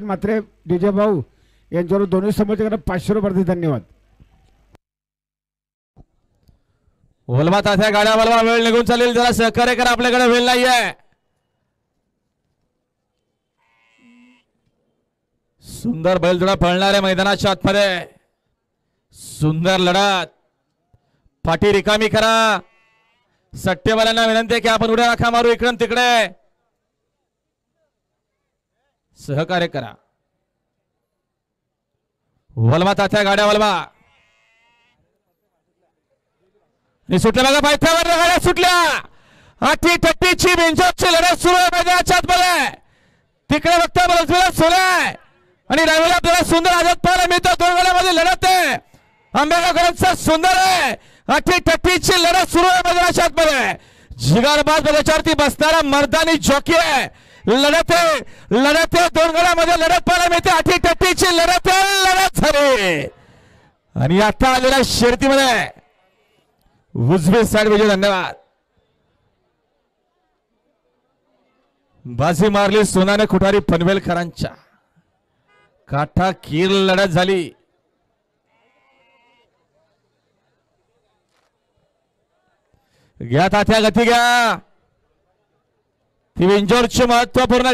मात्र डीजे भाऊ यांच्यावर दोन्ही समोरच्याकडे 500 रुपये धन्यवाद। वलमा तात्या गाड्या वलमा वेळ निघून चालेल, जरा सहकार्य करा, आपल्याकडे वेळ नाहीये। सुंदर बैलजोडा पळणारे मैदानाच्या आतमध्ये, सुंदर लढत, पाठी रिकामी करा। सट्टेवाल्यांना विनंती आहे की आपण उड्या राखा मारू इकडे तिकडे, सहकार्य करा। वलमा तात्या गाड्या वलमा सुटल्या बघा, पायथ्यावर गाड्या सुटल्या। आठी टट्टीची बिंजोची लढत सुरू आहे मैदानाच्या आतमध्ये, तिकडे बघता बलसवेला सोलाय आणि रावेला आपल्याला सुंदर आझाद पाहायला मिळतो। दोन गाड्यांमध्ये लढत आहे, आंबेगावकरांचा सुंदर आहे। आठी टट्टीची लढत सुरू आहे मैदानाच्या आतमध्ये, जिगरबाज बजावरती बसणारा मर्दानी जॉकी आहे। लढत आहे दोन गटामध्ये लढत पाहायला मिळते। आठी टट्टीची लढत झाली आणि आता आलेल्या शर्यतीमध्ये उजवी साइड विजय, धन्यवाद। बाजी मारली सोनाने खुटारी पनवेलकरांच्या, काठा कीर लढत झाली। घ्या तात्या गती घ्या, ती विंजोरची महत्वपूर्ण